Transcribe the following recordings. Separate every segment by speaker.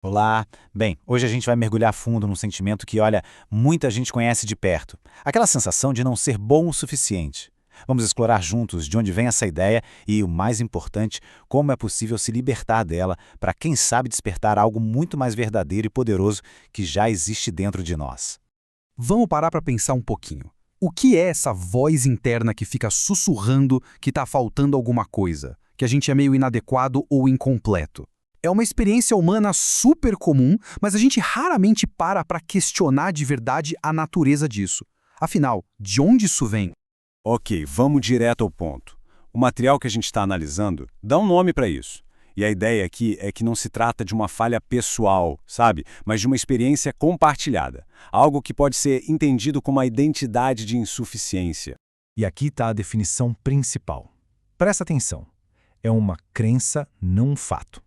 Speaker 1: Olá! Bem, hoje a gente vai mergulhar fundo num sentimento que, olha, muita gente conhece de perto. Aquela sensação de não ser bom o suficiente. Vamos explorar juntos de onde vem essa ideia e, o mais importante, como é possível se libertar dela para, quem sabe, despertar algo muito mais verdadeiro e poderoso que já existe dentro de nós.
Speaker 2: Vamos parar para pensar um pouquinho. O que é essa voz interna que fica sussurrando que está faltando alguma coisa, que a gente é meio inadequado ou incompleto? É uma experiência humana super comum, mas a gente raramente para questionar de verdade a natureza disso. Afinal, de onde isso vem?
Speaker 3: Ok, vamos direto ao ponto. O material que a gente está analisando dá um nome para isso. E a ideia aqui é que não se trata de uma falha pessoal, sabe? Mas de uma experiência compartilhada. Algo que pode ser entendido como a identidade de insuficiência.
Speaker 4: E aqui está a definição principal. Presta atenção. É uma crença, não um fato.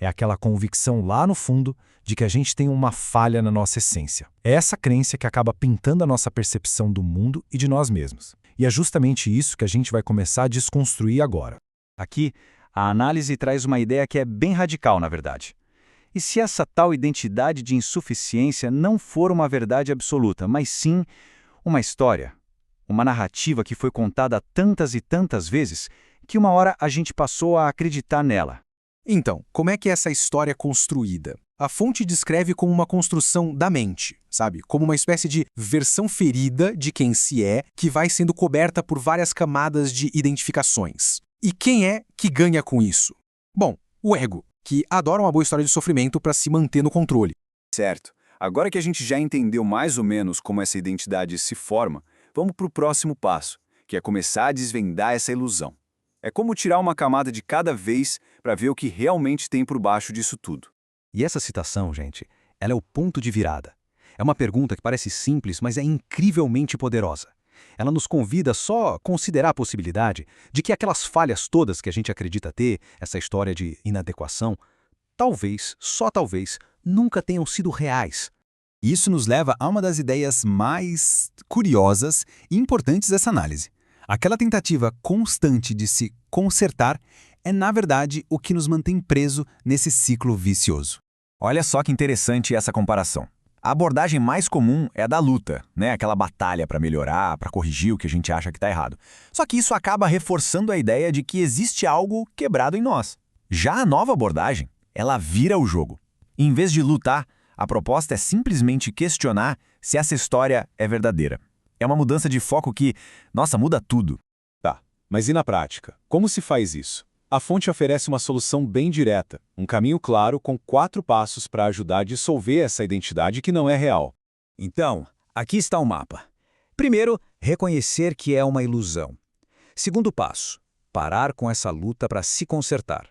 Speaker 4: É aquela convicção lá no fundo de que a gente tem uma falha na nossa essência. É essa crença que acaba pintando a nossa percepção do mundo e de nós mesmos. E é justamente isso que a gente vai começar a desconstruir agora.
Speaker 2: Aqui, a análise traz uma ideia que é bem radical, na verdade. E se essa tal identidade de insuficiência não for uma verdade absoluta, mas sim uma história, uma narrativa que foi contada tantas e tantas vezes que uma hora a gente passou a acreditar nela? Então, como é que é essa história é construída? A fonte descreve como uma construção da mente, sabe? Como uma espécie de versão ferida de quem se é, que vai sendo coberta por várias camadas de identificações. E quem é que ganha com isso? Bom, o ego, que adora uma boa história de sofrimento para se manter no controle.
Speaker 3: Certo. Agora que a gente já entendeu mais ou menos como essa identidade se forma, vamos para o próximo passo, que é começar a desvendar essa ilusão. É como tirar uma camada de cada vez para ver o que realmente tem por baixo disso tudo.
Speaker 2: E essa citação, gente, ela é o ponto de virada. É uma pergunta que parece simples, mas é incrivelmente poderosa. Ela nos convida só a considerar a possibilidade de que aquelas falhas todas que a gente acredita ter, essa história de inadequação, talvez, só talvez, nunca tenham sido reais.
Speaker 5: Isso nos leva a uma das ideias mais curiosas e importantes dessa análise. Aquela tentativa constante de se consertar é, na verdade, o que nos mantém preso nesse ciclo vicioso.
Speaker 6: Olha só que interessante essa comparação. A abordagem mais comum é a da luta, né? Aquela batalha para melhorar, para corrigir o que a gente acha que está errado. Só que isso acaba reforçando a ideia de que existe algo quebrado em nós. Já a nova abordagem, ela vira o jogo. Em vez de lutar, a proposta é simplesmente questionar se essa história é verdadeira. É uma mudança de foco que, nossa, muda tudo.
Speaker 3: Tá, mas e na prática? Como se faz isso? A fonte oferece uma solução bem direta, um caminho claro com 4 passos para ajudar a dissolver essa identidade que não é real.
Speaker 7: Então, aqui está o mapa. Primeiro, reconhecer que é uma ilusão. Segundo passo, parar com essa luta para se consertar.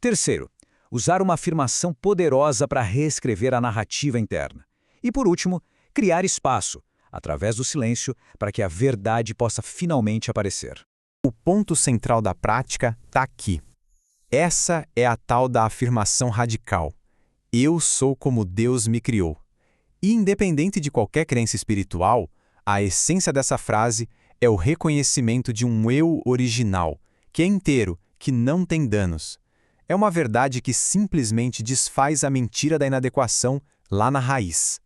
Speaker 7: Terceiro, usar uma afirmação poderosa para reescrever a narrativa interna. E por último, criar espaço, através do silêncio, para que a verdade possa finalmente aparecer.
Speaker 4: O ponto central da prática está aqui. Essa é a tal da afirmação radical. Eu sou como Deus me criou. E independente de qualquer crença espiritual, a essência dessa frase é o reconhecimento de um eu original, que é inteiro, que não tem danos. É uma verdade que simplesmente desfaz a mentira da inadequação lá na raiz.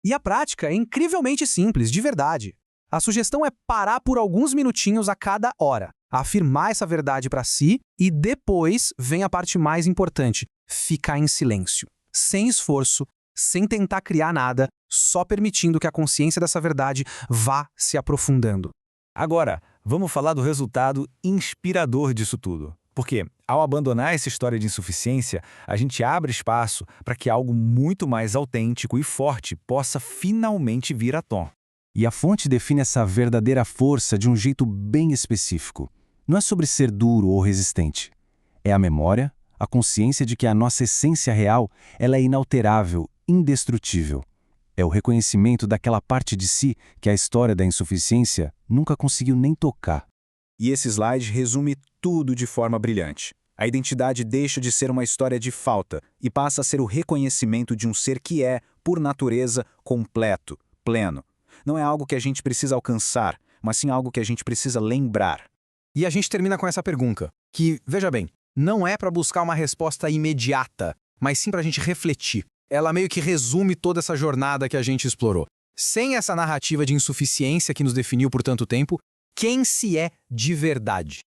Speaker 2: E a prática é incrivelmente simples, de verdade. A sugestão é parar por alguns minutinhos a cada hora, afirmar essa verdade para si e depois vem a parte mais importante, ficar em silêncio. Sem esforço, sem tentar criar nada, só permitindo que a consciência dessa verdade vá se aprofundando.
Speaker 7: Agora, vamos falar do resultado inspirador disso tudo. Porque, ao abandonar essa história de insuficiência, a gente abre espaço para que algo muito mais autêntico e forte possa finalmente vir à tona.
Speaker 5: E a fonte define essa verdadeira força de um jeito bem específico. Não é sobre ser duro ou resistente. É a memória, a consciência de que a nossa essência real ela é inalterável, indestrutível. É o reconhecimento daquela parte de si que a história da insuficiência nunca conseguiu nem tocar.
Speaker 8: E esse slide resume tudo de forma brilhante. A identidade deixa de ser uma história de falta e passa a ser o reconhecimento de um ser que é, por natureza, completo, pleno. Não é algo que a gente precisa alcançar, mas sim algo que a gente precisa lembrar.
Speaker 2: E a gente termina com essa pergunta, que, veja bem, não é para buscar uma resposta imediata, mas sim para a gente refletir.
Speaker 4: ela meio que resume toda essa jornada que a gente explorou. Sem essa narrativa de insuficiência que nos definiu por tanto tempo, quem se é de verdade?